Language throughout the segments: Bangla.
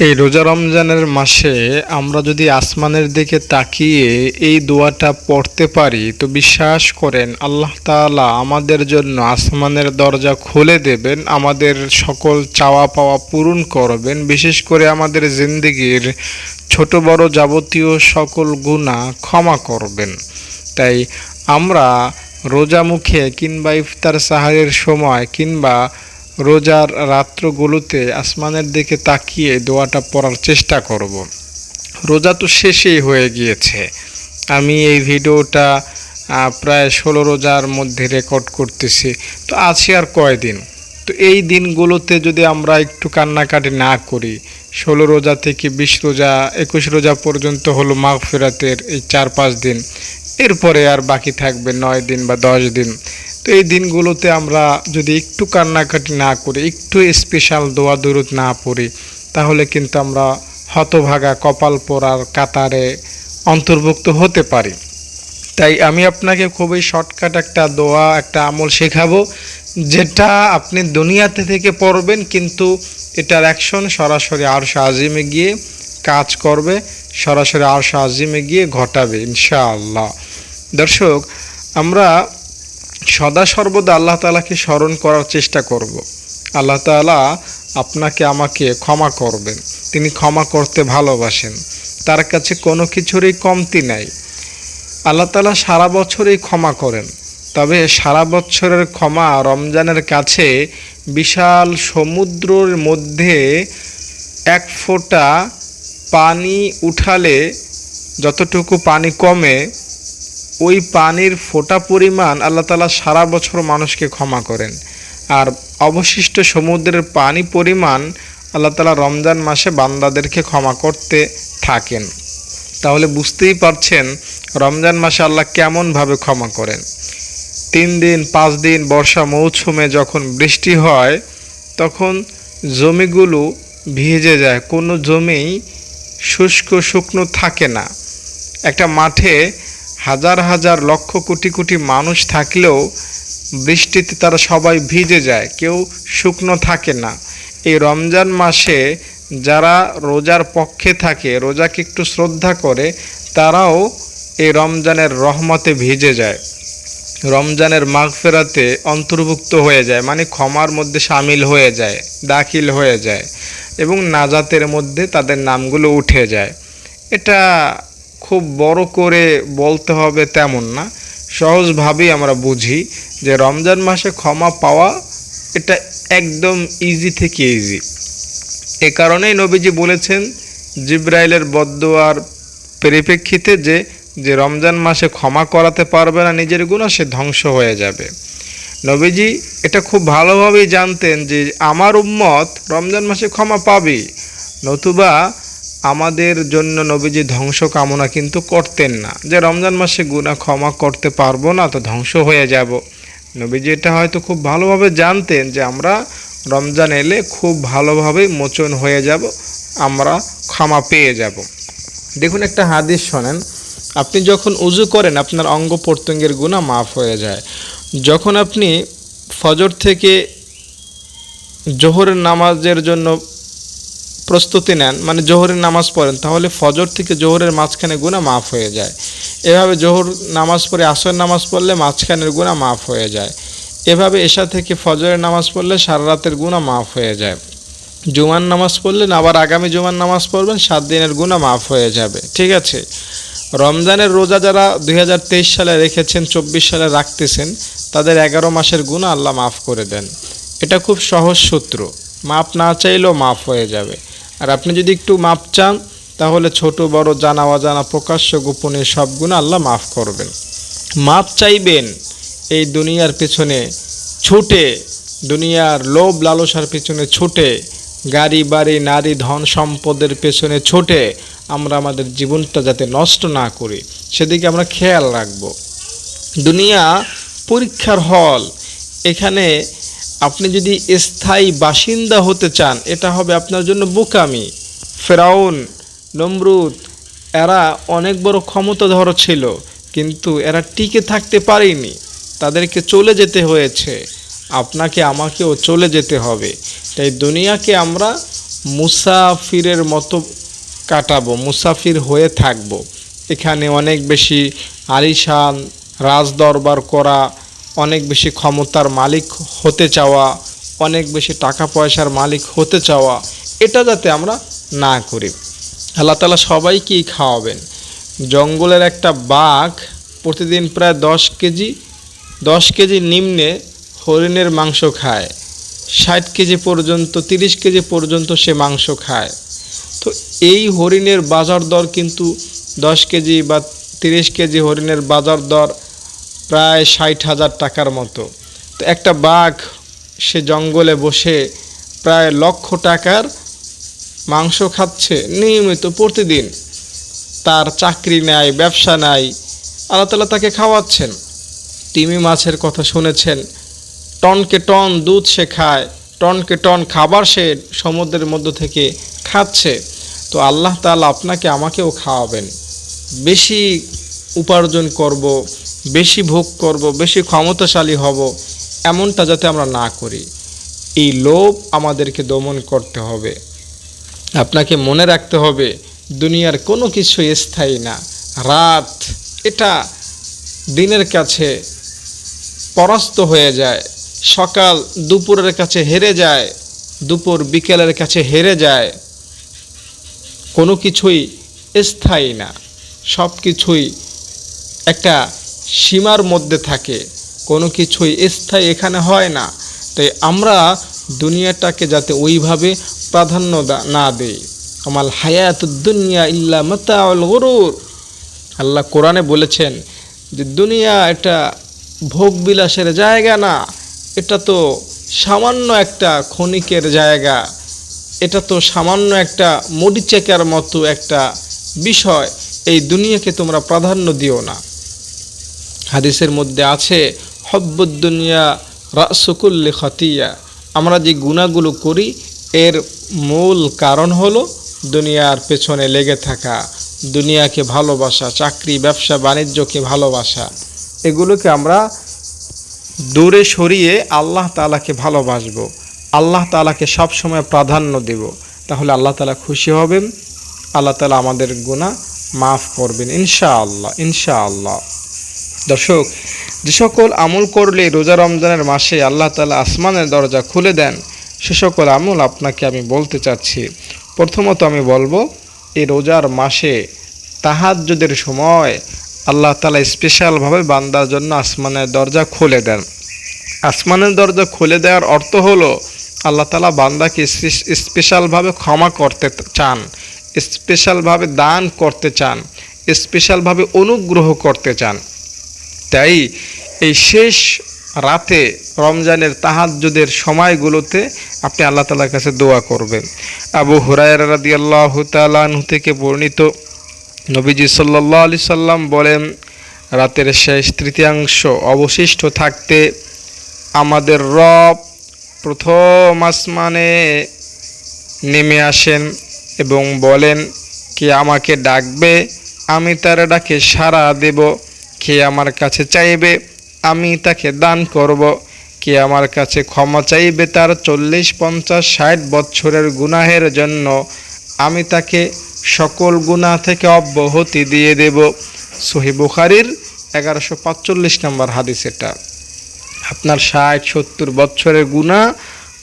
এই রোজা রমজানের মাসে আমরা যদি আসমানের দিকে তাকিয়ে এই দোয়াটা পড়তে পারি তো বিশ্বাস করেন আল্লাহ তাআলা আমাদের জন্য আসমানের দরজা খুলে দেবেন, আমাদের সকল চাওয়া পাওয়া পূরণ করবেন, বিশেষ করে আমাদের জিন্দেগির ছোট বড় যাবতীয় সকল গুনাহ ক্ষমা করবেন। তাই আমরা রোজা মুখে কিংবা ইফতার সাহারের সময় কিংবা রোজার রাত্রগুলোতে আসমানের দিকে তাকিয়ে দোয়াটা পড়ার চেষ্টা করব। রোজা তো শেষই হয়ে গিয়েছে। আমি এই ভিডিওটা প্রায় 16 রোজার মধ্যে রেকর্ড করতেছি, তো আছে আর কয়দিন। তো এই দিনগুলোতে যদি আমরা একটু কান্নাকাটি না করি, 16 রোজা থেকে 20 রোজা 21 রোজা পর্যন্ত হলো মাগফিরাতের এই 4-5 দিন, এরপরে আর বাকি থাকবে 9 দিন বা 10 দিন। তো এই দিনগুলোতে আমরা যদি একটু কান্নাকাটি না করি, একটু স্পেশাল দোয়া দরুদ না পড়ি, তাহলে কিন্তু আমরা হতভাগা কপাল পোড়ার কাতারে অন্তর্ভুক্ত হতে পারি। তাই আমি আপনাকে খুবই শর্টকাট একটা দোয়া, একটা আমল শেখাবো, যেটা আপনি দুনিয়াতে থেকে পড়বেন, কিন্তু এটার অ্যাকশন সরাসরি আরশ আজিমে গিয়ে কাজ করবে, সরাসরি আরশ আজিমে গিয়ে ঘটাবে ইনশাআল্লাহ। দর্শক, আমরা সদা সর্বদা আল্লাহ তাআলাকে স্মরণ করার চেষ্টা করব। আল্লাহ তাআলা আপনাকে আমাকে ক্ষমা করবেন, তিনি ক্ষমা করতে ভালোবাসেন, তার কাছে কোনো কিছুরই কমতি নাই। আল্লাহ তাআলা সারা বছরই ক্ষমা করেন, তবে সারা বছরের ক্ষমা রমজানের কাছে বিশাল সমুদ্রের মধ্যে এক ফোঁটা পানি উঠালে যতটুকু পানি কমে, ওই পানির ফোঁটা পরিমাণ আল্লাহ তাআলা সারা বছর মানুষকে ক্ষমা করেন। আর অবশিষ্ট সমুদ্রের পানি পরিমাণ আল্লাহ তাআলা রমজান মাসে বান্দাদেরকে ক্ষমা করতে থাকেন। তাহলে বুঝতেই পারছেন রমজান মাসে আল্লাহ কেমনভাবে ক্ষমা করেন। 3 দিন 5 দিন বর্ষা মৌসুমে যখন বৃষ্টি হয়, তখন জমিগুলো ভিজে যায়, কোনো জমি শুকনো থাকে না। একটা মাঠে হাজার হাজার লক্ষ কোটি কোটি মানুষ থাকলেও বৃষ্টিতে তারা সবাই ভিজে যায়, কেউ শুকনো থাকে না। এই রমজান মাসে যারা রোজার পক্ষে থাকে, রোজাকে একটু শ্রদ্ধা করে, তারাও এই রমজানের রহমতে ভিজে যায়, রমজানের মাগফিরাতে অন্তর্ভুক্ত হয়ে যায়, মানে ক্ষমার মধ্যে শামিল হয়ে যায়, দাখিল হয়ে যায়, এবং নাজাতের মধ্যে তাদের নামগুলো উঠে যায়। এটা খুব বড় করে বলতে হবে তেমন না, সহজভাবেই আমরা বুঝি যে রমজান মাসে ক্ষমা পাওয়া এটা একদম ইজি থেকে ইজি। এ কারণেই নবীজি বলেছেন জিবরাইলের বদদুয়ার পরিপ্রেক্ষিতে যে রমজান মাসে ক্ষমা করাতে পারবে না নিজের গুনাহ, সে ধ্বংস হয়ে যাবে। নবীজি এটা খুব ভালোভাবেই জানতেন যে আমার উম্মত রমজান মাসে ক্ষমা পাবে, নতুবা আমাদের জন্য নবীজি ধ্বংস কামনা কিন্তু করতেন না, যে রমজান মাসে গুনাহ ক্ষমা করতে পারবো না তো ধ্বংস হয়ে যাব। নবীজি এটা হয়তো খুব ভালোভাবে জানতেন যে আমরা রমজান এলে খুব ভালোভাবে মোচন হয়ে যাব, আমরা ক্ষমা পেয়ে যাব। দেখুন, একটা হাদিস শোনেন, আপনি যখন উযু করেন আপনার অঙ্গ প্রত্যঙ্গের গুনাহ মাফ হয়ে যায়। যখন আপনি ফজর থেকে জোহরের নামাজের জন্য প্রস্তুতি নেন, মানে জোহরের নামাজ পড়েন, তাহলে ফজর থেকে জোহরের মাঝখানে গুনাহ মাফ হয়ে যায়। এভাবে জোহর নামাজ পড়ে আসর নামাজ পড়লে মাঝখানের গুনাহ মাফ হয়ে যায়। এভাবে এশা থেকে ফজরের নামাজ পড়লে সারা রাতের গুনাহ মাফ হয়ে যায়। জুমার নামাজ পড়লেন, আবার আগামী জুমার নামাজ পড়বেন, 7 দিনের গুনাহ মাফ হয়ে যাবে। ঠিক আছে? রমজানের রোজা যারা 2023 সালে রেখেছেন, 24 সালে রাখতেছেন, তাদের 11 মাসের গুনাহ আল্লাহ মাফ করে দেন। এটা খুব সহজ সূত্র, মাপ না চাইলেও মাফ হয়ে যাবে। আর আপনি যদি একটু মাপ চান, তাহলে ছোট বড় জানা অজানা প্রকাশ্য গোপনে সব গুনাহ আল্লাহ মাফ করবেন। মাপ চাইবেন এই দুনিয়ার পেছনে ছুটে, দুনিয়ার লোভ লালসার পেছনে ছুটে, গাড়ি বাড়ি নারী ধন সম্পদের পেছনে ছুটে আমরা আমাদের জীবনটা যাতে নষ্ট না করি, সেদিকে আমরা খেয়াল রাখব। দুনিয়া পরীক্ষার হল, এখানে আপনি যদি স্থায়ী বাসিন্দা হতে চান, এটা হবে আপনার জন্য বোকামি। ফেরাউন, নমরুদ, এরা অনেক বড় ক্ষমতাধর ছিল, কিন্তু এরা টিকে থাকতে পারেনি, তাদেরকে চলে যেতে হয়েছে। আপনাকে আমাকেও চলে যেতে হবে। তাই দুনিয়াকে আমরা মুসাফিরের মতো কাটাবো, মুসাফির হয়ে থাকবো। এখানে অনেক বেশি আলিশান রাজদরবার করা, অনেক বেশি ক্ষমতার মালিক হতে চাওয়া, অনেক বেশি টাকা পয়সার মালিক হতে চাওয়া, এটা যাতে আমরা না করি। আল্লাহ তাআলা সবাইকেই খাওয়াবেন। জঙ্গলের একটা বাঘ প্রতিদিন প্রায় 10 কেজি নিম্নে হরিণের মাংস খায়, 60 কেজি পর্যন্ত 30 কেজি পর্যন্ত সে মাংস খায়। তো এই হরিণের বাজার দর কিন্তু 10 কেজি বা 30 কেজি হরিণের বাজার দর প্রায় 60,000 টাকার মতো। তো একটা বাঘ সে জঙ্গলে বসে প্রায় লক্ষ টাকার মাংস খাচ্ছে নিয়মিত প্রতিদিন। তার চাকরি নাই, ব্যবসা নাই, আল্লাহ তাআলা তাকে খাওয়াচ্ছেন। তিমি মাছের কথা শুনেছেন, টনকে টন দুধ সে খায়, টনকে টন খাবার সে সমুদ্রের মধ্য থেকে খাচ্ছে। তো আল্লাহ তাআলা আপনাকে আমাকেও খাওয়াবেন। বেশি উপার্জন করব, বেশি ভোগ করব, বেশি ক্ষমতাশালী হব, এমনটা যাতে আমরা না করি। এই লোভ আমাদেরকে দমন করতে হবে। আপনাকে মনে রাখতে হবে দুনিয়ার কোনো কিছু স্থায়ী না। রাত এটা দিনের কাছে পরাস্ত হয়ে যায়, সকাল দুপুরের কাছে হেরে যায়, দুপুর বিকেলের কাছে হেরে যায়। কোনো কিছুই স্থায়ী না, সব কিছুই একটা সীমার মধ্যে থাকে, কোনো কিছুই স্থায়ী এখানে হয় না। তাই আমরা দুনিয়াটাকে যাতে ওইভাবে প্রাধান্য না দেই। আমাল হায়াতুদ দুনিয়া ইল্লা মাতাউল গুরুর। আল্লাহ কোরআনে বলেছেন যে দুনিয়া এটা ভোগ বিলাসের জায়গা না, এটা তো সামান্য একটা ক্ষণিকের জায়গা, এটা তো সামান্য একটা মরিচিকার মতো একটা বিষয়। এই দুনিয়াকে তোমরা প্রাধান্য দিও না। হাদিসের মধ্যে আছে হব্বুদ দুনিয়া রাসু কুল্লি খাতিয়া। আমরা যে গুনাহগুলো করি এর মূল কারণ হলো দুনিয়ার পেছনে লেগে থাকা, দুনিয়াকে ভালোবাসা, চাকরি ব্যবসা বাণিজ্যকে ভালোবাসা। এগুলোকে আমরা দূরে সরিয়ে আল্লাহ তাআলাকে ভালোবাসবো, আল্লাহ তাআলাকে সবসময় প্রাধান্য দেব। তাহলে আল্লাহ তাআলা খুশি হবেন, আল্লাহ তাআলা আমাদের গুনাহ মাফ করবেন ইনশাআল্লাহ, ইনশাআল্লাহ। দর্শক, যে সকল আমল করলে রোজা রমজানের মাসে আল্লাহ তাআলা আসমানের দরজা খুলে দেন, সে সকল আমল আপনাকে আমি বলতে চাচ্ছি। প্রথমত আমি বলবো, এই রোজার মাসে তাহাজ্জুদের সময় আল্লাহ তাআলা স্পেশালভাবে বান্দার জন্য আসমানের দরজা খুলে দেন। আসমানের দরজা খুলে দেওয়ার অর্থ হলো আল্লাহ তাআলা বান্দাকে স্পেশালভাবে ক্ষমা করতে চান, স্পেশালভাবে দান করতে চান, স্পেশালভাবে অনুগ্রহ করতে চান। তাই এই শেষ রাতে রমজানের তাহাজ্জুদের সময়গুলোতে আপনি আল্লাহ তাআলার কাছে দোয়া করবেন। আবু হুরায়রা রাদিয়াল্লাহু তাআলা আনহু থেকে বর্ণিত, নবীজি সাল্লাল্লাহু আলাইহি সাল্লাম বলেন, রাতের শেষ তৃতীয়াংশ অবশিষ্ট থাকতে আমাদের রব প্রথম আসমানে নেমে আসেন এবং বলেন, কে আমাকে ডাকবে, আমি তার ডাকে সাড়া দেব। কে আমার কাছে চাইবে, আমি তাকে দান করব। কে আমার কাছে ক্ষমা চাইবে তার 40, 50, 60 বছরের গুনাহের জন্য, আমি তাকে সকল গুনাহ থেকে অব্যাহতি দিয়ে দেব। সহিহ বুখারীর 1145 নম্বর হাদিস এটা। আপনার 60-70 বছরের গুনাহ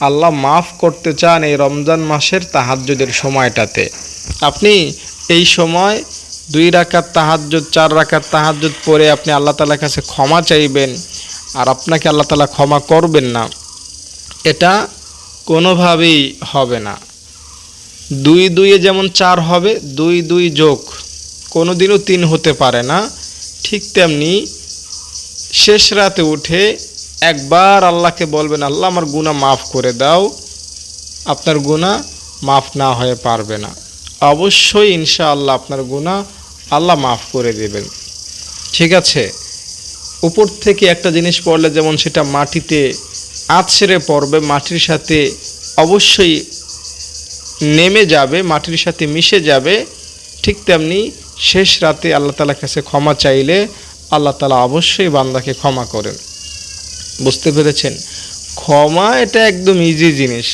আল্লাহ মাফ করতে চান এই রমজান মাসের তাহাজ্জুদের সময়টাতে। আপনি এই সময় 2 রাকাত তাহাজ্জুদ, 4 রাকাত তাহাজ্জুদ পড়ে আপনি আল্লাহ তাআলার কাছে ক্ষমা চাইবেন, আর আপনাকে আল্লাহ তাআলা ক্ষমা করবেন না, এটা কোনোভাবেই হবে না। 2 2 যেমন 4 হবে, 2 2 যোগ কোনোদিনও 3 হতে পারে না। ঠিক তেমনি শেষ রাতে উঠে একবার আল্লাহকে বলবেন, আল্লাহ আমার গুনাহ মাফ করে দাও, আপনার গুনাহ মাফ না হয়ে পারবে না। অবশ্যই ইনশাআল্লাহ আপনার গুনাহ আল্লাহ মাফ করে দেবেন। ঠিক আছে, উপর থেকে একটা জিনিস পড়লে যেমন সেটা মাটিতে আছড়ে পড়বে, মাটির সাথে অবশ্যই নেমে যাবে, মাটির সাথে মিশে যাবে, ঠিক তেমনি শেষ রাতে আল্লাহ তাআলার কাছে ক্ষমা চাইলে আল্লাহ তাআলা অবশ্যই বান্দাকে ক্ষমা করেন। বুঝতে পেরেছেন? ক্ষমা এটা একদম ইজি জিনিস,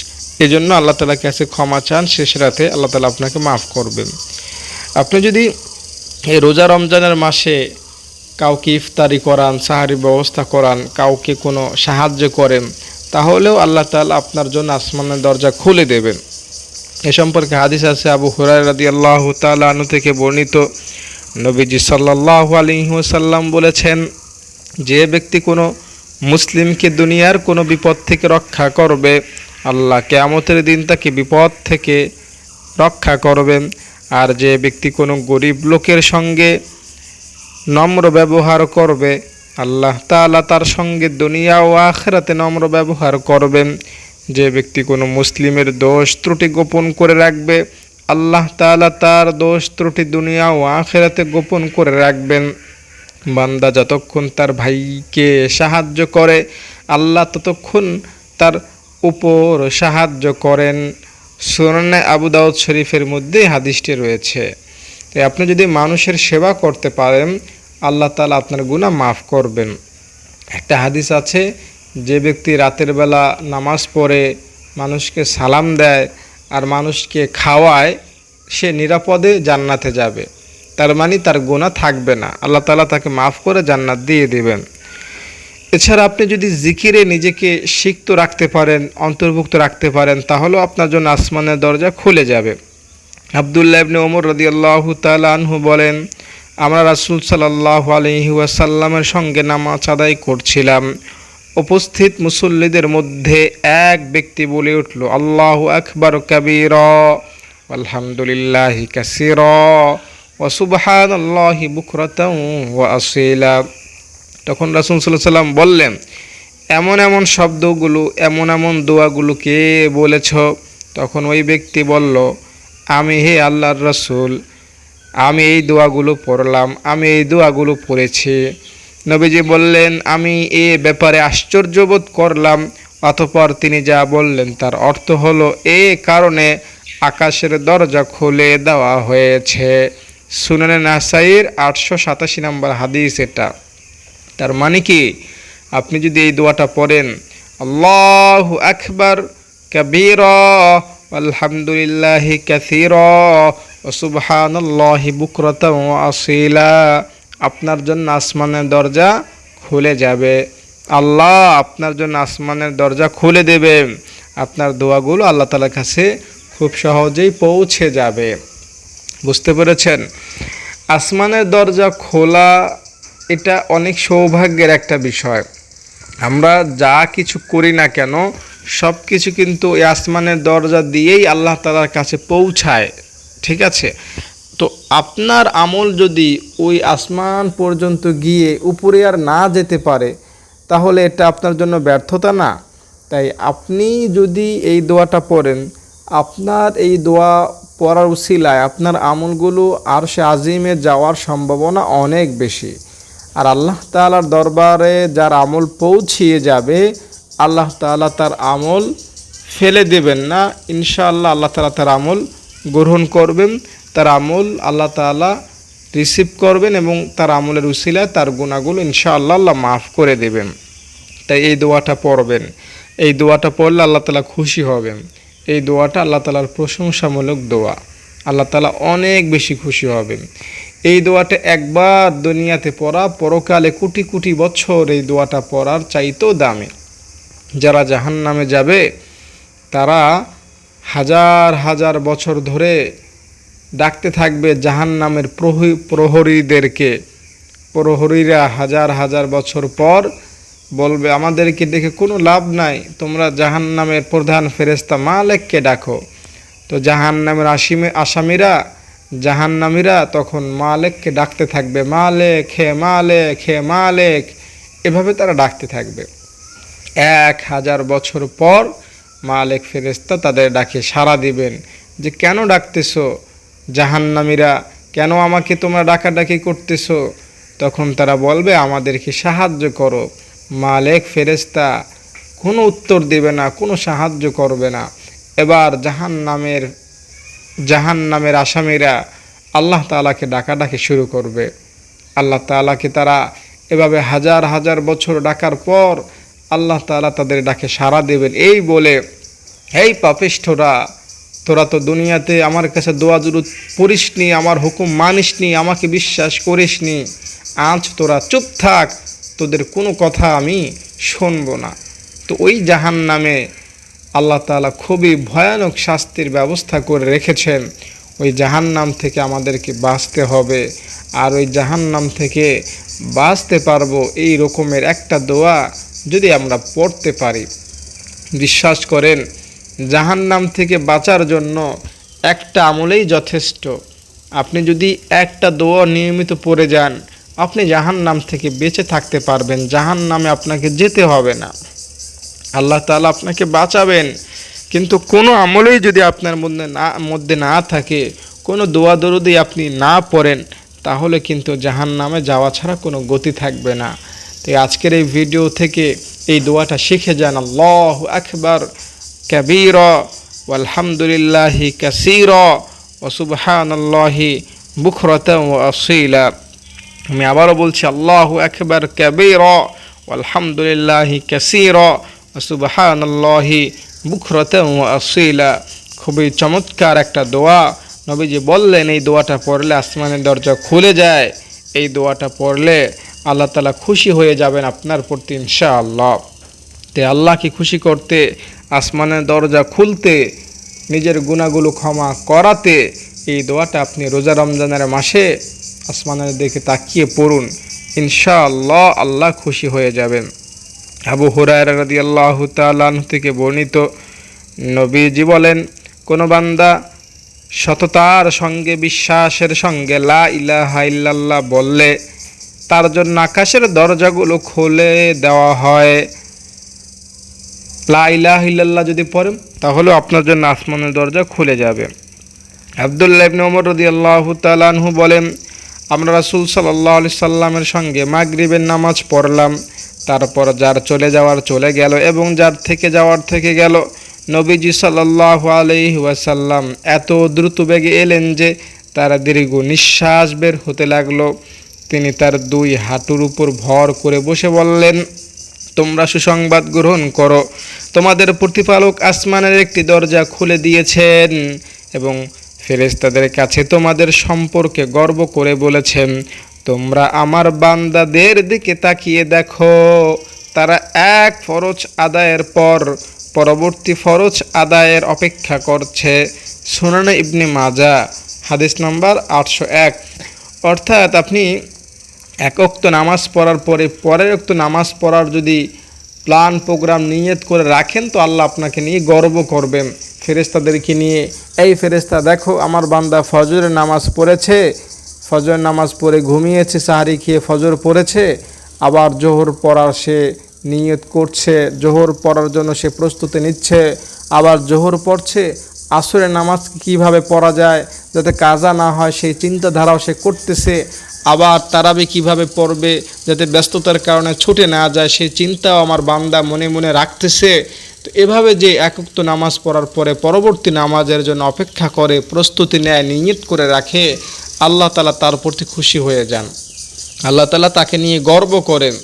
এজন্য আল্লাহ তাআলার কাছে ক্ষমা চান, শেষ রাতে আল্লাহ তাআলা আপনাকে মাফ করবেন। আপনি যদি এই রোজা রমজানের মাসে কাউকে ইফতারি করান, সাহারি ব্যবস্থা করান, কাউকে কোনো সাহায্য করেন, তাহলেও আল্লাহ তাআলা আপনার জন্য আসমানের দরজা খুলে দেবেন। এ সম্পর্কে হাদিস আছে, আবু হুরায়রা রাদিয়াল্লাহু তাআলা আনহু থেকে বর্ণিত, নবীজি সাল্লাল্লাহু আলাইহি ওয়াসাল্লাম বলেছেন, যে ব্যক্তি কোনো মুসলিমকে দুনিয়ার কোনো বিপদ থেকে রক্ষা করবে, আল্লাহ কিয়ামতের দিন তাকে বিপদ থেকে রক্ষা করবেন। আর যে ব্যক্তি কোনো গরিব লোকের সঙ্গে নম্র ব্যবহার করবে, আল্লাহ তাআলা তার সঙ্গে দুনিয়া ও আখিরাতে নম্র ব্যবহার করবেন। যে ব্যক্তি কোনো মুসলিমের দোষ ত্রুটি গোপন করে রাখবে, আল্লাহ তাআলা তার দোষ ত্রুটি দুনিয়া ও আখিরাতে গোপন করে রাখবেন। বান্দা যতক্ষণ তার ভাইকে সাহায্য করে, আল্লাহ ততক্ষণ তার উপর সাহায্য করেন। সুনানে আবু দাউদ শরীফের মধ্যে হাদিসটি রয়েছে। তাই আপনি যদি মানুষের সেবা করতে পারেন, আল্লাহ তাআলা আপনার গুনাহ মাফ করবেন। একটা হাদিস আছে, যে ব্যক্তি রাতের বেলা নামাজ পড়ে মানুষকে সালাম দেয় আর মানুষকে খাওয়ায়, সে নিরাপদে জান্নাতে যাবে। তার মানে তার গুনাহ থাকবে না, আল্লাহ তাআলা তাকে মাফ করে জান্নাত দিয়ে দিবেন। এছাড়া আপনি যদি জিকিরে নিজেকে সিক্ত রাখতে পারেন, অন্তর্ভুক্ত রাখতে পারেন, তাহলেও আপনার জন্য আসমানের দরজা খুলে যাবে। আব্দুল্লাহ ইবনে ওমর রাদিয়াল্লাহু তাআলা আনহু বলেন, আমরা রাসূল সাল্লাল্লাহু আলাইহি ওয়াসাল্লামের সঙ্গে নামাজ আদায় করছিলাম। উপস্থিত মুসল্লিদের মধ্যে এক ব্যক্তি বলে উঠল, আল্লাহু আকবার কাবীরা আলহামদুলিল্লাহি কাসীরা ওয়া সুবহানাল্লাহি বুকরাতাও ওয়া আসীলা। তখন রাসূল সাল্লাল্লাহু আলাইহি ওয়াসাল্লাম বললেন, এমন এমন শব্দগুলো, এমন এমন দোয়াগুলো কে বলেছ? তখন ওই ব্যক্তি বলল, আমি হে আল্লাহর রাসূল, আমি এই দোয়াগুলো পড়লাম, আমি এই দোয়াগুলো পড়েছি। নবীজি বললেন, আমি এ ব্যাপারে আশ্চর্যবোধ করলাম। অতঃপর তিনি যা বললেন তার অর্থ হলো, এ কারণে আকাশের দরজা খুলে দেওয়া হয়েছে। সুনানে নাসাইর 887 নম্বর হাদিস এটা। তার মানে কি, আপনি যদি এই দোয়াটা পড়েন, আল্লাহু আকবার কাবীরা আলহামদুলিল্লাহি কাসীরা ওয়া সুবহানাল্লাহি বুকরাতাও ওয়া আসীলা, আপনার জন্য আসমানের দরজা খুলে যাবে। আল্লাহ আপনার জন্য আসমানের দরজা খুলে দেবে। আপনার দোয়াগুলো আল্লাহ তাআলার কাছে খুব সহজেই পৌঁছে যাবে। বুঝতে পেরেছেন? আসমানের দরজা খোলা এটা অনেক সৌভাগ্যের একটা বিষয়। আমরা যা কিছু করি না কেন, সব কিছু কিন্তু এই আসমানের দরজা দিয়েই আল্লাহ তাআলার কাছে পৌঁছায়। ঠিক আছে? তো আপনার আমল যদি ওই আসমান পর্যন্ত গিয়ে উপরে আর না যেতে পারে, তাহলে এটা আপনার জন্য ব্যর্থতা না? তাই আপনি যদি এই দোয়াটা পড়েন, আপনার এই দোয়া পড়ার উসিলায় আপনার আমলগুলো আরশে আজিমে যাওয়ার সম্ভাবনা অনেক বেশি। আর আল্লাহ তাআলার দরবারে যার আমল পৌঁছিয়ে যাবে, আল্লাহ তাআলা তার আমল ফেলে দেবেন না। ইনশাআল্লাহ আল্লাহ তাআলা তার আমল গ্রহণ করবেন, তার আমল আল্লাহ তাআলা রিসিভ করবেন এবং তার আমলের উসিলায় তার গুনাহগুলো ইনশাআল্লাহ আল্লাহ মাফ করে দেবেন। তাই এই দোয়াটা পড়বেন। এই দোয়াটা পড়লে আল্লাহ তাআলা খুশি হবেন। এই দোয়াটা আল্লাহ তাআলার প্রশংসামূলক দোয়া, আল্লাহ তাআলা অনেক বেশি খুশি হবেন। এই দোয়াটা একবার দুনিয়াতে পড়া পরকালে কোটি কোটি বছর এই দোয়াটা পড়ার চাইতেও দামি। যারা জাহান্নামে যাবে তারা হাজার হাজার বছর ধরে ডাকতে থাকবে জাহান্নামের প্রহরীদেরকে। প্রহরীরা হাজার হাজার বছর পর বলবে, আমাদেরকে দেখে কোনো লাভ নাই, তোমরা জাহান্নামের প্রধান ফেরেশতা মালিককে ডাকো। তো জাহান্নামের আসামিরা, জাহান্নামীরা তখন মালিককে ডাকতে থাকবে, মালিক হে মালিক হে মালিক, এভাবে তারা ডাকতে থাকবে। 1000 বছর পর মালিক ফেরেশতা তাদের ডাকে সাড়া দিবেন যে, কেন ডাকতেছো জাহান্নামীরা, কেন আমাকে তোমরা ডাকাডাকি করতেছো? তখন তারা বলবে, আমাদেরকে সাহায্য করো। মালিক ফেরেশতা কোনো উত্তর দেবে না, কোনো সাহায্য করবে না। এবার জাহান্নামের আসামিরা আল্লাহ তাআলাকে ডাকাডাকি শুরু করবে। আল্লাহ তাআলাকে তারা এভাবে হাজার হাজার বছর ডাকার পর আল্লাহ তাআলা তাদের ডাকে সাড়া দেবেন। এই বলে হেই পাপিষ্ঠরা, তোরা তো দুনিয়াতে আমার কাছে দোয়া দুরূদ পড়িসনি, আমার হুকুম মানিসনি, আমাকে বিশ্বাস করিসনি, আজ তোরা চুপ থাক, তোদের কোনো কথা আমি শুনবো না। তো ওই জাহান্নামে আল্লাহ তাআলা খুবই ভয়ানক শাস্তির ব্যবস্থা করে রেখেছেন। ওই জাহান্নাম থেকে আমাদেরকে বাঁচতে হবে। আর ওই জাহান্নাম থেকে বাঁচতে পারবো এই রকমের একটা দোয়া যদি আমরা পড়তে পারি, বিশ্বাস করেন জাহান্নাম থেকে বাঁচার জন্য একটা আমলেই যথেষ্ট। আপনি যদি একটা দোয়া নিয়মিত পড়ে যান, আপনি জাহান্নাম থেকে বেঁচে থাকতে পারবেন, জাহান্নামে আপনাকে যেতে হবে না, আল্লাহ তাআলা আপনাকে বাঁচাবেন। কিন্তু কোনো আমলেই যদি আপনার মধ্যে না থাকে, কোনো দোয়া দরুদই আপনি না পড়েন, তাহলে কিন্তু জাহান্নামে যাওয়া ছাড়া কোনো গতি থাকবে না। তাই আজকের এই ভিডিও থেকে এই দোয়াটা শিখে যান, আল্লাহু আকবার কাবীরা ওয়ালহামদুলিল্লাহি কাসীরা ওয়া সুবহানাল্লাহি বুকরাতান ওয়া আসীলা। আমি আবারও বলছি, আল্লাহু আকবার কাবীরা ওয়ালহামদুলিল্লাহি কাসীরা ওয়া সুবহানাল্লাহি বুকরাতান ওয়া আসীলা। খুবই চমৎকার একটা দোয়া। নবীজি বললেন এই দোয়াটা পড়লে আসমানের দরজা খুলে যায়, এই দোয়াটা পড়লে আল্লাহ তাআলা খুশি হয়ে যাবেন আপনার প্রতি ইনশাআল্লাহ। তাই আল্লাহকে খুশি করতে, আসমানের দরজা খুলতে, নিজের গুনাহগুলো ক্ষমা করাতে এই দোয়াটা আপনি রোজা রমজানের মাসে আসমানের দিকে তাকিয়ে পড়ুন, ইনশাআল্লাহ আল্লাহ খুশি হয়ে যাবেন। আবু হুরায়রা রাদিয়াল্লাহু তাআলা আনহু থেকে বর্ণিত, নবীজি বলেন, কোনো বান্দা সততার সঙ্গে বিশ্বাসের সঙ্গে লা ইলাহা ইল্লাল্লাহ বললে তার জন্য আকাশের দরজাগুলো খুলে দেওয়া হয়। লা ইলাহা ইল্লাল্লাহ যদি পড়েন তাহলে আপনার জন্য আসমানের দরজা খুলে যাবে। আব্দুল্লাহ ইবনে ওমর রাদিয়াল্লাহু তাআলা আনহু বলেন, আমরা রাসূল সাল্লাল্লাহু আলাইহি সাল্লামের সঙ্গে মাগরিবের নামাজ পড়লাম, তারপর যার চলে যাওয়ার চলে গেল এবং যার থেকে যাওয়ার থেকে গেল। নবীজি সাল্লাল্লাহু আলাইহি ওয়াসাল্লাম এত দ্রুত বেগে এলেন যে তার দীর্ঘ নিঃশ্বাস বের হতে লাগলো। তিনি তার দুই হাঁটুর উপর ভর করে বসে বললেন, তোমরা সুসংবাদ গ্রহণ করো, তোমাদের প্রতিপালক আসমানের একটি দরজা খুলে দিয়েছেন এবং ফেরেশতাদের কাছে তোমাদের সম্পর্কে গর্ব করে বলেছেন, তোমরা আমার বান্দাদের দিকে তাকিয়ে দেখো, তারা এক ফরজ আদায়ের পর পরবর্তী ফরজ আদায়ের অপেক্ষা করছে। সুনানে ইবনে মাজাহ হাদিস নাম্বার 801। অর্থাৎ আপনি এক ওয়াক্ত নামাজ পড়ার পরে পরের ওয়াক্ত নামাজ পড়ার যদি প্ল্যান প্রোগ্রাম নিয়ত করে রাখেন, তো আল্লাহ আপনাকে নিয়ে গর্ব করবেন ফেরেশতাদেরকে নিয়ে। এই ফেরেশতা দেখো, আমার বান্দা ফজরের নামাজ পড়েছে, ফজর নামাজ পড়ে ঘুমিয়েছে, সাহারি খেয়ে ফজর পড়েছে, আবার জোহর পড়ার সে নিয়ত করছে, জোহর পড়ার জন্য সে প্রস্তুতি নিচ্ছে, আবার জোহর পড়ছে, আসরের নামাজ কিভাবে পড়া যায় যাতে কাজা না হয় সেই চিন্তাধারাও সে করতেছে, আবার তারাবি কিভাবে পড়বে যাতে ব্যস্ততার কারণে ছুটে না যায় সেই চিন্তাও আমার বান্দা মনে মনে রাখতেছে। তো এভাবে যে এক ওয়াক্ত নামাজ পড়ার পরে পরবর্তী নামাজের জন্য অপেক্ষা করে, প্রস্তুতি নেয়, নিয়ত করে রাখে, আল্লাহ তাআলা তার প্রতি খুশি হয়ে যান, আল্লাহ তাআলা তাকে নিয়ে গর্ব করেন।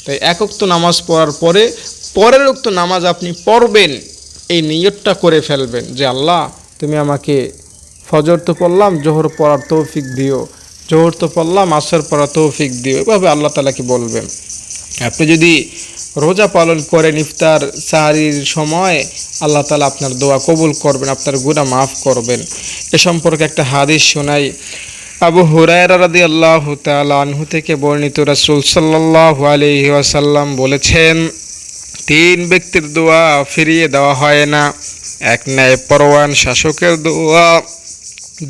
তাই এক ওয়াক্ত নামাজ পড়ার পরে পরের ওয়াক্ত নামাজ আপনি পড়বেন, এই নিয়তটা করে ফেলবেন যে আল্লাহ তুমি আমাকে ফজর তো পড়লাম, জোহর পড়ার তৌফিক দিও, জোহর তো পড়লাম, আসর পড়ার তৌফিক দিও, এভাবে আল্লাহ তাআলাকে বলবেন। আপনি যদি রোজা পালন করেন, ইফতার সাহারির সময় আল্লাহ তাআলা আপনার দোয়া কবুল করবেন, আপনার গুনাহ মাফ করবেন। এ সম্পর্কে একটা হাদিস শোনাই। আবু হুরায়রা রাদিয়াল্লাহু তাআলা আনহু থেকে বর্ণিত, রাসূল সাল্লাল্লাহু আলাইহি ওয়াসাল্লাম বলেছেন, তিন ব্যক্তির দোয়া ফিরিয়ে দেওয়া হয় না। এক, ন্যায়পরওয়ান শাসকের দোয়া।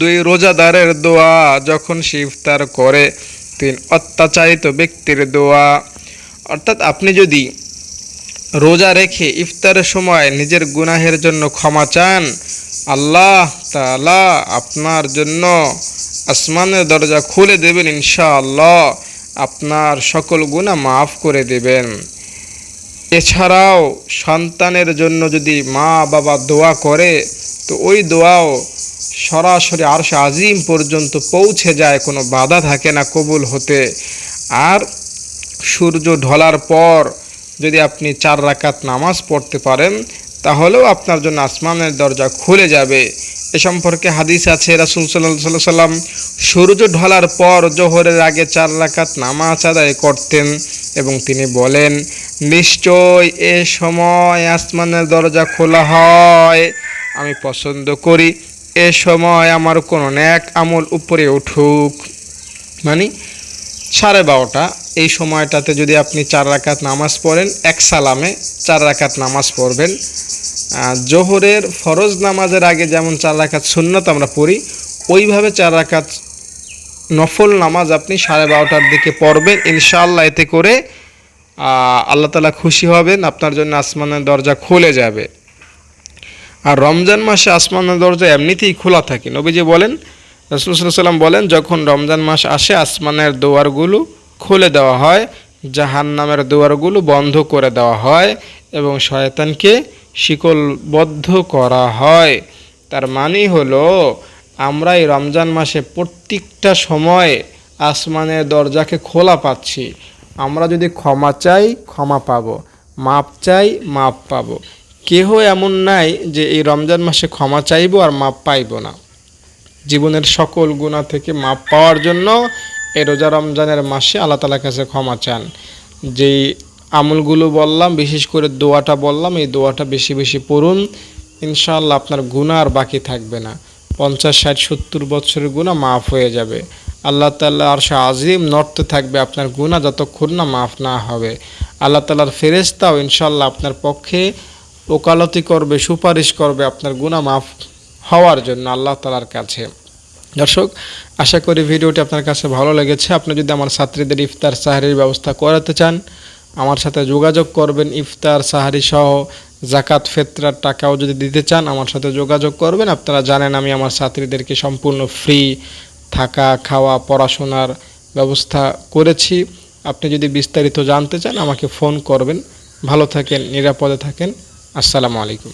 দুই, রোজাদারের দোয়া যখন সে ইফতার করে। তিন, অত্যাচারিত ব্যক্তির দোয়া। অর্থাৎ আপনি যদি রোজা রেখে ইফতারের সময় নিজের গুনাহের জন্য ক্ষমা চান, আল্লাহ তাআলা আপনার জন্য আসমানের দরজা খুলে দেবেন, ইনশাআল্লাহ আপনার সকল গুনাহ মাফ করে দেবেন। এছাড়াও সন্তানের জন্য যদি মা বাবা দোয়া করে, তো ওই দোয়াও সরাসরি আরশে আজিম পর্যন্ত পৌঁছে যায়, কোনো বাধা থাকে না কবুল হতে। আর সূর্য ঢলার পর যদি আপনি 4 রাকাত নামাজ পড়তে পারেন, তাহলেও আপনার জন্য আসমানের দরজা খুলে যাবে। এ সম্পর্কে হাদিস আছে, রাসূল সাল্লাল্লাহু আলাইহি সাল্লাম সূর্য ঢলার পর জোহরের আগে 4 রাকাত নামাজ আদায় করতেন এবং তিনি বলেন, নিশ্চয় এ সময় আসমানের দরজা খোলা হয়। আমি পছন্দ করি এ সময় আমার কোনো নেক আমল উপরে উঠুক। মানে 12:30 এই সময়টাতে যদি আপনি 4 রাকাত নামাজ পড়েন, এক সালামে 4 রাকাত নামাজ পড়বেন। জোহরের ফরজ নামাজের আগে যেমন 4 রাকাত সুন্নত আমরা পড়ি, ওইভাবে 4 রাকাত নফল নামাজ আপনি 12:30টার দিকে পড়বেন। ইনশাআল্লাহ এতে করে আল্লাহ তাআলা খুশি হবেন, আপনার জন্য আসমানের দরজা খুলে যাবে। আর রমজান মাসে আসমানের দরজা এমনিতেই খোলা থাকে। নবীজি বলেন, রাসূল সাল্লাল্লাহু আলাইহি ওয়াসাল্লাম বলেন, যখন রমজান মাস আসে আসমানের দুয়ারগুলো খুলে দেওয়া হয়, জাহান্নামের দুয়ারগুলো বন্ধ করে দেওয়া হয় এবং শয়তানকে শিকলবদ্ধ করা হয়। তার মানে হলো আমরা এই রমজান মাসে প্রত্যেকটা সময় আসমানের দরজাকে খোলা পাচ্ছি। আমরা যদি ক্ষমা চাই ক্ষমা পাবো, মাপ চাই মাপ পাবো। কেহ এমন নাই যে এই রমজান মাসে ক্ষমা চাইবো আর মাপ পাইবো না। জীবনের সকল গুনাহ থেকে মাপ পাওয়ার জন্য এই রোজা রমজানের মাসে আল্লাহ তাআলার কাছে ক্ষমা চান। যেই আমলগুলো বললাম, বিশেষ করে দোয়াটা বললাম, এই দোয়াটা বেশি বেশি পড়ুন। ইনশাআল্লাহ আপনার গুনাহ আর বাকি থাকবে না। 50, 60, 70 বছরের গুনাহ মাফ হয়ে যাবে। আল্লাহ তাআলা আরশে আজিম নড়তে থাকবে আপনার গুনাহ যতক্ষণ না মাফ না হবে। আল্লাহ তাআলার ফেরেশতাও ইনশাআল্লাহ আপনার পক্ষে ওকালতি করবে, সুপারিশ করবে আপনার গুনাহ মাফ হওয়ার জন্য আল্লাহ তাআলার কাছে। দর্শক, আশা করি ভিডিওটি আপনার কাছে ভালো লেগেছে। আপনি যদি আমার ছাত্রীদের ইফতার সাহারির ব্যবস্থা করাতে চান, আমার সাথে যোগাযোগ করবেন। ইফতার সাহারি সহ জাকাত ফিতরার টাকাও যদি দিতে চান, আমার সাথে যোগাযোগ করবেন। আপনারা জানেন আমি আমার ছাত্রীদেরকে সম্পূর্ণ ফ্রি থাকা, খাওয়া, পড়াশোনার ব্যবস্থা করেছি। আপনি যদি বিস্তারিত জানতে চান আমাকে ফোন করবেন। ভালো থাকেন, নিরাপদে থাকেন। আসসালামু আলাইকুম।